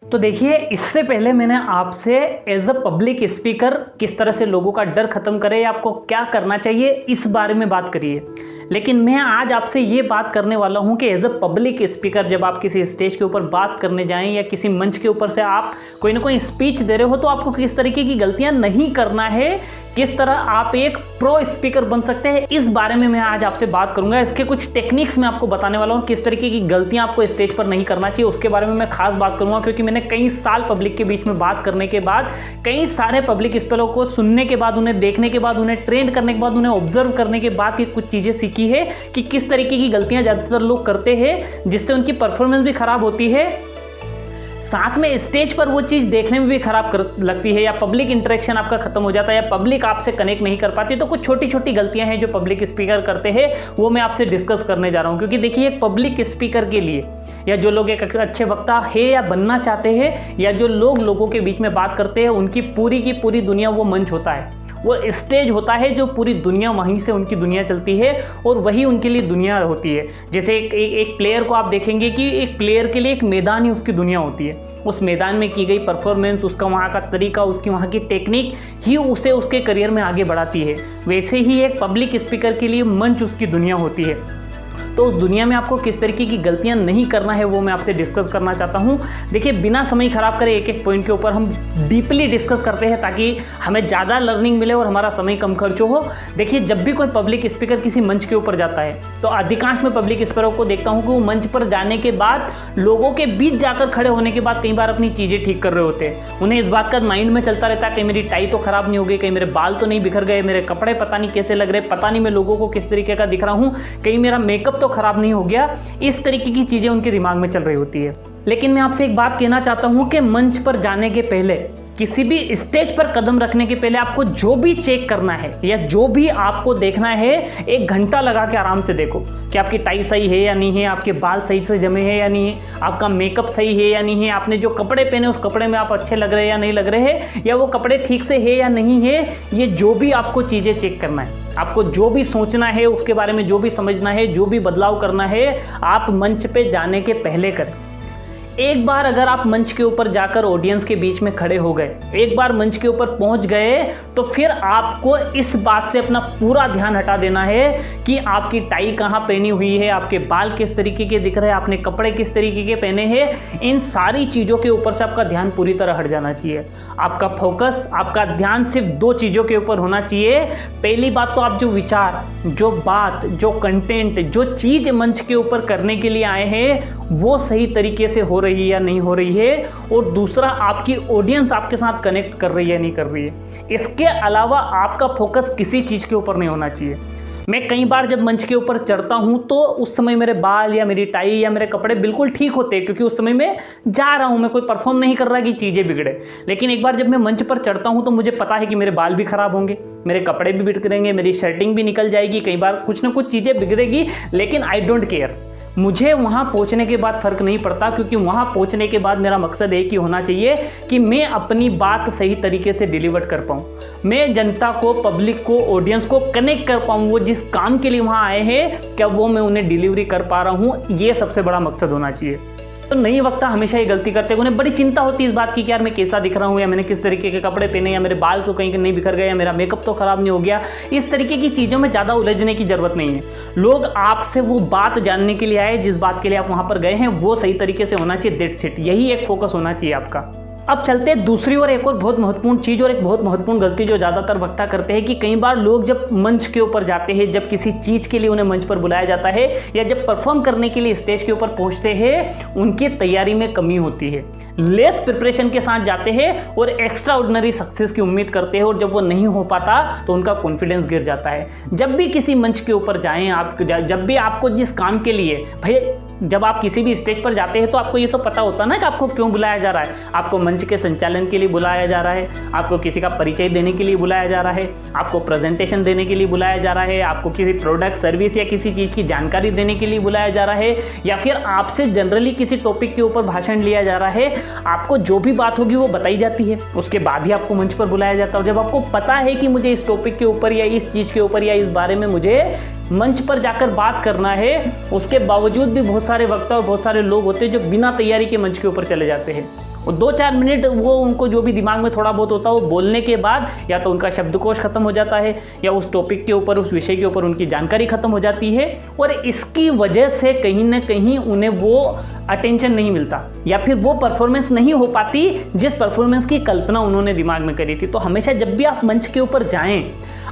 तो देखिए, इससे पहले मैंने आपसे एज अ पब्लिक स्पीकर किस तरह से लोगों का डर खत्म करे या आपको क्या करना चाहिए इस बारे में बात करी है। लेकिन मैं आज आपसे ये बात करने वाला हूँ कि एज अ पब्लिक स्पीकर जब आप किसी स्टेज के ऊपर बात करने जाएं या किसी मंच के ऊपर से आप कोई ना कोई स्पीच दे रहे हो तो आपको किस तरीके की गलतियां नहीं करना है, किस तरह आप एक प्रो स्पीकर बन सकते हैं, इस बारे में मैं आज आपसे बात करूंगा। इसके कुछ टेक्निक्स मैं आपको बताने वाला हूं, किस तरीके की गलतियां आपको स्टेज पर नहीं करना चाहिए उसके बारे में मैं खास बात करूंगा। क्योंकि मैंने कई साल पब्लिक के बीच में बात करने के बाद, कई सारे पब्लिक स्पीकरों को सुनने के बाद, उन्हें देखने के बाद, उन्हें ट्रेंड करने के बाद, उन्हें ऑब्जर्व करने के बाद ये कुछ चीज़ें सीखी है कि किस तरीके की गलतियां ज़्यादातर लोग करते हैं जिससे उनकी परफॉर्मेंस भी खराब होती है, साथ में स्टेज पर वो चीज़ देखने में भी खराब लगती है, या पब्लिक इंटरेक्शन आपका खत्म हो जाता है, या पब्लिक आपसे कनेक्ट नहीं कर पाती। तो कुछ छोटी छोटी गलतियां हैं जो पब्लिक स्पीकर करते हैं, वो मैं आपसे डिस्कस करने जा रहा हूं। क्योंकि देखिए, एक पब्लिक स्पीकर के लिए, या जो लोग एक अच्छे वक्ता है या बनना चाहते हैं, या जो लोग लोगों के बीच में बात करते हैं, उनकी पूरी की पूरी दुनिया वो मंच होता है, वो स्टेज होता है, जो पूरी दुनिया, वहीं से उनकी दुनिया चलती है और वही उनके लिए दुनिया होती है। जैसे एक प्लेयर को आप देखेंगे कि एक प्लेयर के लिए एक मैदान ही उसकी दुनिया होती है। उस मैदान में की गई परफॉर्मेंस, उसका वहाँ का तरीका, उसकी वहाँ की टेक्निक ही उसे उसके करियर में आगे बढ़ाती है। वैसे ही एक पब्लिक स्पीकर के लिए मंच उसकी दुनिया होती है। तो उस दुनिया में आपको किस तरीके की गलतियां नहीं करना है वो मैं आपसे डिस्कस करना चाहता हूं। देखिए, बिना समय खराब करे एक एक पॉइंट के ऊपर हम डीपली डिस्कस करते हैं ताकि हमें ज़्यादा लर्निंग मिले और हमारा समय कम खर्च हो। देखिए, जब भी कोई पब्लिक स्पीकर किसी मंच के ऊपर जाता है तो अधिकांश मैं पब्लिक स्पीकरों को देखता हूँ कि वो मंच पर जाने के बाद, लोगों के बीच जाकर खड़े होने के बाद कई बार अपनी चीज़ें ठीक कर रहे होते हैं। उन्हें इस बात का माइंड में चलता रहता है कि मेरी टाई तो खराब नहीं हो गई, कहीं मेरे बाल तो नहीं बिखर गए, मेरे कपड़े पता नहीं कैसे लग रहे, पता नहीं मैं लोगों को किस तरीके का दिख रहा हूँ, कहीं मेरा मेकअप तो खराब नहीं हो गया। इस तरीके की चीजें उनके दिमाग में चल रही होती है। लेकिन मैं आपसे एक बात कहना चाहता हूं कि मंच पर जाने के पहले, किसी भी स्टेज पर कदम रखने के पहले आपको जो भी चेक करना है या जो भी आपको देखना है, 1 घंटा लगा के आराम से देखो कि आपकी टाई सही है या नहीं है, आपके बाल सही से जमे हैं या नहीं है, आपका मेकअप सही है या नहीं है, आपने जो कपड़े पहने उस कपड़े में आप अच्छे लग रहे हैं या नहीं लग रहे हैं, या वो कपड़े ठीक से है या नहीं है। ये जो भी आपको चीज़ें चेक करना है, आपको जो भी सोचना है, उसके बारे में जो भी समझना है, जो भी बदलाव करना है, आप मंच पे जाने के पहले करें। एक बार अगर आप मंच के ऊपर जाकर ऑडियंस के बीच में खड़े हो गए, एक बार मंच के ऊपर पहुंच गए, तो फिर आपको इस बात से अपना पूरा ध्यान हटा देना है कि आपकी टाई कहाँ पहनी हुई है, आपके बाल किस तरीके के दिख रहे हैं, आपने कपड़े किस तरीके के पहने हैं। इन सारी चीज़ों के ऊपर से आपका ध्यान पूरी तरह हट जाना चाहिए। आपका फोकस, आपका ध्यान सिर्फ 2 चीज़ों के ऊपर होना चाहिए। पहली बात तो आप जो विचार, जो बात, जो कंटेंट, जो चीज़ मंच के ऊपर करने के लिए आए हैं वो सही तरीके से हो रही है या नहीं हो रही है, और दूसरा आपकी ऑडियंस आपके साथ कनेक्ट कर रही है या नहीं कर रही है। इसके अलावा आपका फोकस किसी चीज़ के ऊपर नहीं होना चाहिए। मैं कई बार जब मंच के ऊपर चढ़ता हूं तो उस समय मेरे बाल या मेरी टाई या मेरे कपड़े बिल्कुल ठीक होते हैं, क्योंकि उस समय मैं जा रहा हूं, मैं कोई परफॉर्म नहीं कर रहा कि चीज़ें बिगड़े। लेकिन एक बार जब मैं मंच पर चढ़ता हूं तो मुझे पता है कि मेरे बाल भी खराब होंगे, मेरे कपड़े भी बिगड़ेंगे, मेरी शर्टिंग भी निकल जाएगी, कई बार कुछ ना कुछ चीज़ें बिगड़ेगी। लेकिन आई डोंट केयर, मुझे वहाँ पहुँचने के बाद फ़र्क नहीं पड़ता, क्योंकि वहाँ पहुँचने के बाद मेरा मकसद एक ही होना चाहिए कि मैं अपनी बात सही तरीके से डिलीवर कर पाऊँ, मैं जनता को, पब्लिक को, ऑडियंस को कनेक्ट कर पाऊँ। वो जिस काम के लिए वहाँ आए हैं, क्या वो मैं उन्हें डिलीवरी कर पा रहा हूँ, ये सबसे बड़ा मकसद होना चाहिए। तो नई वक्ता हमेशा ये गलती करते हैं, उन्हें बड़ी चिंता होती है इस बात की कि यार मैं कैसा दिख रहा हूँ, या मैंने किस तरीके के कपड़े पहने, या मेरे बाल तो कहीं नहीं बिखर गए, या मेरा मेकअप तो खराब नहीं हो गया। इस तरीके की चीज़ों में ज़्यादा उलझने की ज़रूरत नहीं है। लोग आपसे वो बात जानने के लिए आए, जिस बात के लिए आप वहाँ पर गए हैं वो सही तरीके से होना चाहिए। दैट्स इट, यही एक फोकस होना चाहिए आपका। अब चलते हैं दूसरी ओर, एक और बहुत महत्वपूर्ण चीज़ और एक बहुत महत्वपूर्ण गलती जो ज़्यादातर वक्ता करते हैं कि कई बार लोग जब मंच के ऊपर जाते हैं, जब किसी चीज़ के लिए उन्हें मंच पर बुलाया जाता है, या जब परफॉर्म करने के लिए स्टेज के ऊपर पहुंचते हैं, उनकी तैयारी में कमी होती है। लेस प्रिपरेशन के साथ जाते हैं और एक्स्ट्रा ऑर्डिनरी सक्सेस की उम्मीद करते हैं, और जब वो नहीं हो पाता तो उनका कॉन्फिडेंस गिर जाता है। जब भी किसी मंच के ऊपर जाएं आप, जब भी आपको जिस काम के लिए, भाई जब आप किसी भी स्टेज पर जाते हैं तो आपको ये तो पता होता ना कि आपको क्यों बुलाया जा रहा है। आपको मंच के संचालन के लिए बुलाया जा रहा है, आपको किसी का परिचय देने के लिए बुलाया जा रहा है, आपको प्रेजेंटेशन देने के लिए बुलाया जा रहा है, आपको किसी प्रोडक्ट, सर्विस या किसी चीज़ की जानकारी देने के लिए बुलाया जा रहा है, या फिर आपसे जनरली किसी टॉपिक के ऊपर भाषण लिया जा रहा है। आपको जो भी बात होगी वो बताई जाती है, उसके बाद ही आपको मंच पर बुलाया जाता है। जब आपको पता है कि मुझे इस टॉपिक के ऊपर या इस चीज़ के ऊपर या इस बारे में मुझे मंच पर जाकर बात करना है, उसके बावजूद भी बहुत सारे वक्ता और बहुत सारे लोग होते हैं जो बिना तैयारी के मंच के ऊपर चले जाते हैं। वो 2-4 मिनट वो उनको जो भी दिमाग में थोड़ा बहुत होता है वो बोलने के बाद या तो उनका शब्दकोश खत्म हो जाता है या उस टॉपिक के ऊपर, उस विषय के ऊपर उनकी जानकारी खत्म हो जाती है और इसकी वजह से कहीं ना कहीं उन्हें वो अटेंशन नहीं मिलता या फिर वो परफॉर्मेंस नहीं हो पाती जिस परफॉर्मेंस की कल्पना उन्होंने दिमाग में करी थी। तो हमेशा जब भी आप मंच के ऊपर जाएं,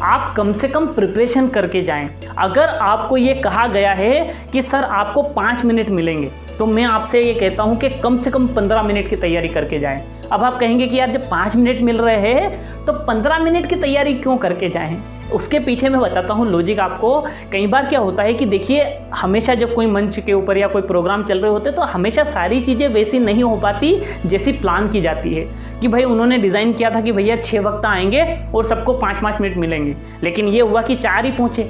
आप कम से कम प्रिपरेशन करके जाएं। अगर आपको ये कहा गया है कि सर आपको 5 मिनट मिलेंगे, तो मैं आपसे ये कहता हूं कि कम से कम 15 मिनट की तैयारी करके जाएं। अब आप कहेंगे कि यार जब 5 मिनट मिल रहे हैं तो 15 मिनट की तैयारी क्यों करके जाएं? उसके पीछे मैं बताता हूँ लॉजिक आपको। कई बार क्या होता है कि देखिए, हमेशा जब कोई मंच के ऊपर या कोई प्रोग्राम चल रहे होते तो हमेशा सारी चीज़ें वैसी नहीं हो पाती जैसी प्लान की जाती है कि भाई उन्होंने डिज़ाइन किया था कि भैया 6 वक्ता आएंगे और सबको 5-5 मिनट मिलेंगे, लेकिन ये हुआ कि 4 ही पहुँचे।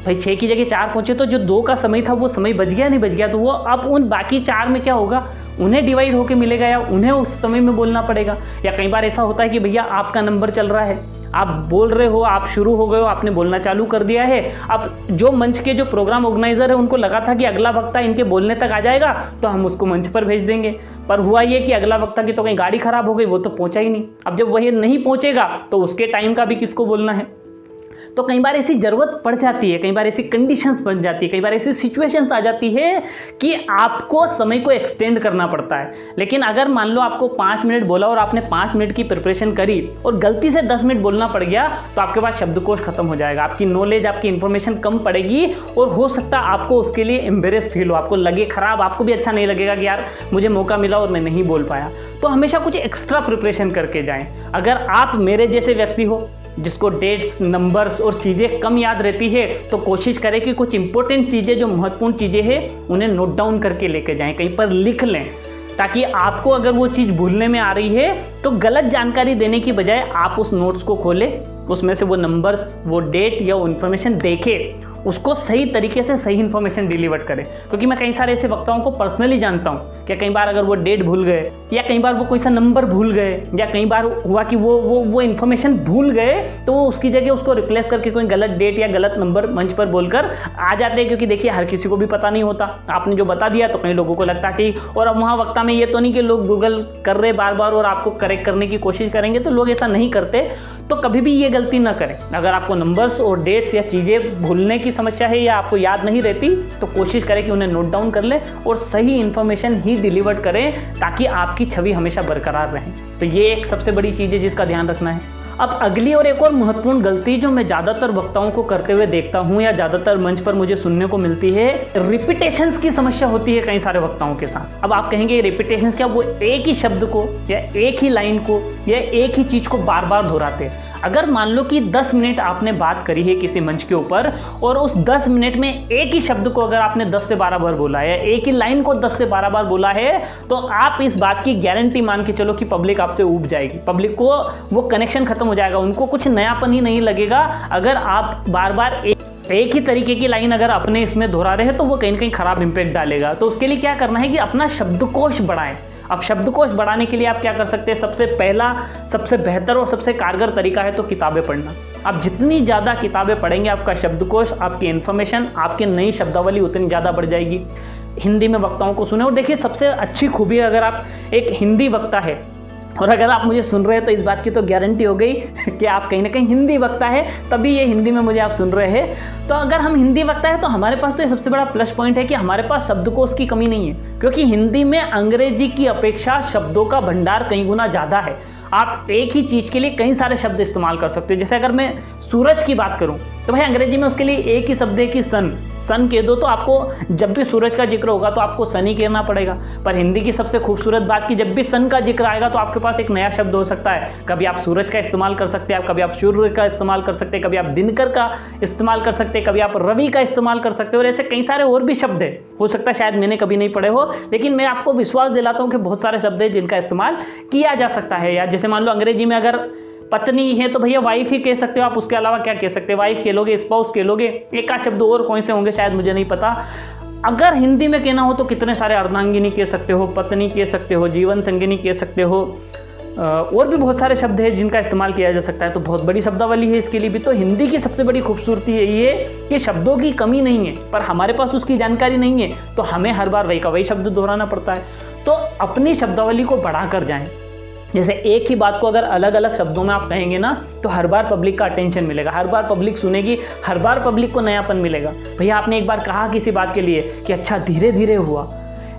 भाई 6 की जगह 4 पहुँचे तो जो 2 का समय था वो समय बच गया नहीं बच गया, तो वो अब उन बाकी 4 में क्या होगा, उन्हें डिवाइड होके मिलेगा या उन्हें उस समय में बोलना पड़ेगा। या कई बार ऐसा होता है कि भैया आपका नंबर चल रहा है, आप बोल रहे हो, आप शुरू हो गए हो, आपने बोलना चालू कर दिया है। अब जो मंच के जो प्रोग्राम ऑर्गेनाइजर है उनको लगा था कि अगला वक्ता इनके बोलने तक आ जाएगा तो हम उसको मंच पर भेज देंगे, पर हुआ ये कि अगला वक्ता की तो कहीं गाड़ी खराब हो गई, वो तो पहुंचा ही नहीं। अब जब वही नहीं पहुंचेगा तो उसके टाइम का भी किसको बोलना है? तो कई बार ऐसी ज़रूरत पड़ जाती है, कई बार ऐसी कंडीशंस बन जाती है, कई बार ऐसी सिचुएशंस आ जाती है कि आपको समय को एक्सटेंड करना पड़ता है। लेकिन अगर मान लो आपको 5 मिनट बोला और आपने 5 मिनट की प्रिपरेशन करी और गलती से 10 मिनट बोलना पड़ गया तो आपके पास शब्दकोश खत्म हो जाएगा, आपकी नॉलेज, आपकी इन्फॉर्मेशन कम पड़ेगी और हो सकता है आपको उसके लिए एम्बेरेस फील हो, आपको लगे खराब, आपको भी अच्छा नहीं लगेगा कि यार मुझे मौका मिला और मैं नहीं बोल पाया। तो हमेशा कुछ एक्स्ट्रा प्रिपरेशन करके जाएँ। अगर आप मेरे जैसे व्यक्ति हो जिसको डेट्स, नंबर्स और चीज़ें कम याद रहती है, तो कोशिश करें कि कुछ इंपॉर्टेंट चीज़ें, जो महत्वपूर्ण चीज़ें हैं, उन्हें नोट डाउन करके लेके जाएं, कहीं पर लिख लें, ताकि आपको अगर वो चीज़ भूलने में आ रही है तो गलत जानकारी देने की बजाय आप उस नोट्स को खोलें, उसमें से वो नंबर्स, वो डेट या वो इन्फॉर्मेशन देखें, उसको सही तरीके से सही इन्फॉर्मेशन डिलीवर करें। क्योंकि मैं कई सारे ऐसे वक्ताओं को पर्सनली जानता हूँ कि कई बार अगर वो डेट भूल गए या कई बार वो कोई सा नंबर भूल गए या कई बार हुआ कि वो इन्फॉर्मेशन भूल गए तो वो उसकी जगह उसको रिप्लेस करके कोई गलत डेट या गलत नंबर मंच पर बोलकर आ जाते हैं। क्योंकि देखिए, हर किसी को भी पता नहीं होता, आपने जो बता दिया तो कई लोगों को लगता ठीक। और अब वहाँ वक्ता में ये तो नहीं कि लोग गूगल कर रहे बार बार और आपको करेक्ट करने की कोशिश करेंगे, तो लोग ऐसा नहीं करते। तो कभी भी ये गलती ना करें। अगर आपको नंबर्स और डेट्स या चीज़ें भूलने की समस्या है या आपको याद नहीं रहती, तो कोशिश करें कि उन्हें नोट डाउन कर लें और सही इन्फॉर्मेशन ही डिलीवर करें, ताकि आपकी छवि हमेशा बरकरार रहे। तो ये एक सबसे बड़ी चीज़ है जिसका ध्यान रखना है। अब अगली और एक और महत्वपूर्ण गलती जो मैं ज़्यादातर वक्ताओं को करते हुए देखता हूँ या ज़्यादातर मंच पर मुझे सुनने को मिलती है, रिपीटेशंस की समस्या होती है कई सारे वक्ताओं के साथ। अब आप कहेंगे रिपीटेशंस क्या? वो एक ही शब्द को या एक ही लाइन को या एक ही चीज़ को बार बार दोहराते हैं। अगर मान लो कि 10 मिनट आपने बात करी है किसी मंच के ऊपर और उस 10 मिनट में एक ही शब्द को अगर आपने 10 से 12 बार बोला है, एक ही लाइन को 10 से 12 बार बोला है, तो आप इस बात की गारंटी मान के चलो कि पब्लिक आपसे ऊब जाएगी, पब्लिक को वो कनेक्शन खत्म हो जाएगा, उनको कुछ नयापन ही नहीं लगेगा। अगर आप बार बार एक ही तरीके की लाइन अगर अपने इसमें दोहरा रहे हैं तो वो कहीं ना कहीं खराब इंपैक्ट डालेगा। तो उसके लिए क्या करना है कि अपना शब्दकोश बढ़ाएं। अब शब्दकोश बढ़ाने के लिए आप क्या कर सकते हैं? सबसे पहला, सबसे बेहतर और सबसे कारगर तरीका है तो किताबें पढ़ना। आप जितनी ज़्यादा किताबें पढ़ेंगे, आपका शब्दकोश, आपकी इन्फॉर्मेशन, आपकी नई शब्दावली उतनी ज़्यादा बढ़ जाएगी। हिंदी में वक्ताओं को सुने और देखिए, सबसे अच्छी खूबी अगर आप एक हिंदी वक्ता है और अगर आप मुझे सुन रहे हैं तो इस बात की तो गारंटी हो गई कि आप कहीं ना कहीं हिंदी वक्ता है, तभी ये हिंदी में मुझे आप सुन रहे हैं। तो अगर हम हिंदी वक्ता है तो हमारे पास तो ये सबसे बड़ा प्लस पॉइंट है कि हमारे पास शब्दकोश की कमी नहीं है, क्योंकि हिंदी में अंग्रेजी की अपेक्षा शब्दों का भंडार कई गुना ज़्यादा है। आप एक ही चीज़ के लिए कई सारे शब्द इस्तेमाल कर सकते हो। जैसे अगर मैं सूरज की बात करूं तो भाई अंग्रेजी में उसके लिए एक ही शब्द है कि सन। सन कह दो तो आपको जब भी सूरज का जिक्र होगा तो आपको सन ही कहना पड़ेगा। पर हिंदी की सबसे खूबसूरत बात कि जब भी सन का जिक्र आएगा तो आपके पास एक नया शब्द हो सकता है। कभी आप सूरज का इस्तेमाल कर सकते हैं, कभी आप सूर्य का इस्तेमाल कर सकते हैं, कभी आप दिनकर का इस्तेमाल कर सकते हैं, कभी आप रवि का इस्तेमाल कर सकते हो, और ऐसे कई सारे और भी शब्द हैं। हो सकता है शायद मैंने कभी नहीं पढ़े हो, लेकिन मैं आपको विश्वास दिलाता हूँ कि बहुत सारे शब्द हैं जिनका इस्तेमाल किया जा सकता है। या जैसे मान लो अंग्रेजी में अगर पत्नी है तो भैया वाइफ ही कह सकते हो आप, उसके अलावा क्या कह सकते हो? वाइफ कह लोगे, स्पाउस कह लोगे, एक आध शब्द और कौन से होंगे शायद मुझे नहीं पता। अगर हिंदी में कहना हो तो कितने सारे अर्धांगिनी कह सकते हो, पत्नी कह सकते हो, जीवन संगिनी कह सकते हो, और भी बहुत सारे शब्द हैं जिनका इस्तेमाल किया जा सकता है। तो बहुत बड़ी शब्दावली है इसके लिए भी। तो हिंदी की सबसे बड़ी खूबसूरती यही है कि शब्दों की कमी नहीं है, पर हमारे पास उसकी जानकारी नहीं है, तो हमें हर बार वही का वही शब्द दोहराना पड़ता है। तो अपनी शब्दावली को बढ़ाकर जाएं। जैसे एक ही बात को अगर अलग अलग शब्दों में आप कहेंगे ना, तो हर बार पब्लिक का अटेंशन मिलेगा, हर बार पब्लिक सुनेगी, हर बार पब्लिक को नयापन मिलेगा। भैया आपने एक बार कहा किसी बात के लिए कि अच्छा धीरे धीरे हुआ,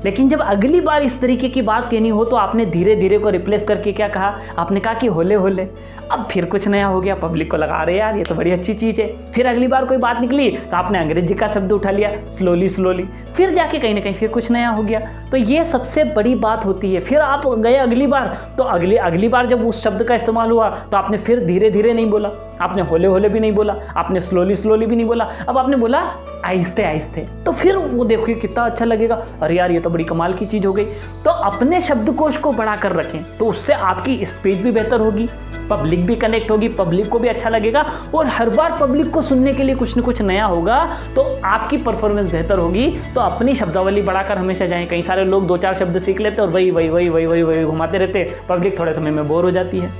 लेकिन जब अगली बार इस तरीके की बात कहनी हो तो आपने धीरे धीरे को रिप्लेस करके क्या कहा, आपने कहा कि होले होले। अब फिर कुछ नया हो गया, पब्लिक को लगा अरे यार ये तो बड़ी अच्छी चीज़ है। फिर अगली बार कोई बात निकली तो आपने अंग्रेजी का शब्द उठा लिया, स्लोली स्लोली, फिर जाके कहीं ना कहीं फिर कुछ नया हो गया। तो ये सबसे बड़ी बात होती है। फिर आप गए अगली बार, तो अगली बार जब उस शब्द का इस्तेमाल हुआ तो आपने फिर धीरे धीरे नहीं बोला, आपने होले होले भी नहीं बोला, आपने स्लोली स्लोली भी नहीं बोला, अब आपने बोला आहिस्ते आहिस्ते। तो फिर वो देखिए कितना अच्छा लगेगा, अरे यार ये तो बड़ी कमाल की चीज़ हो गई। तो अपने शब्दकोश को बढ़ा कर रखें, तो उससे आपकी स्पीच भी बेहतर होगी, पब्लिक भी कनेक्ट होगी, पब्लिक को भी अच्छा लगेगा, और हर बार पब्लिक को सुनने के लिए कुछ न कुछ नया होगा, तो आपकी परफॉर्मेंस बेहतर होगी। तो अपनी शब्दावली बढ़ाकर हमेशा जाएं। कई सारे लोग 2-4 शब्द सीख लेते और वही वही वही वही वही वही घुमाते रहते, पब्लिक थोड़े समय में बोर हो जाती है।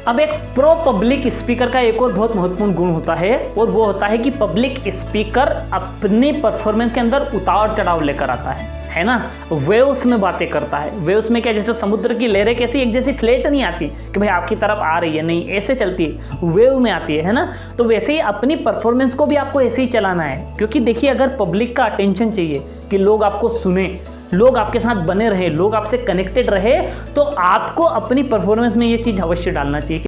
अब एक प्रो पब्लिक स्पीकर का एक और बहुत महत्वपूर्ण गुण होता है, और वो होता है कि पब्लिक स्पीकर अपनी परफॉर्मेंस के अंदर उतार चढ़ाव लेकर आता है ना। वेव्स में बातें करता है। वेव्स में क्या, जैसे समुद्र की लहरें कैसी एक जैसी फ्लैट नहीं आती कि भाई आपकी तरफ आ रही है, नहीं ऐसे चलती है, वेव में आती है ना। तो वैसे ही अपनी परफॉर्मेंस को भी आपको ऐसे ही चलाना है, क्योंकि देखिए अगर पब्लिक का अटेंशन चाहिए कि लोग आपको सुने, लोग आपके साथ बने रहे, लोग आपसे कनेक्टेड रहे, तो आपको अपनी परफॉर्मेंस में ये चीज़ अवश्य डालना चाहिए।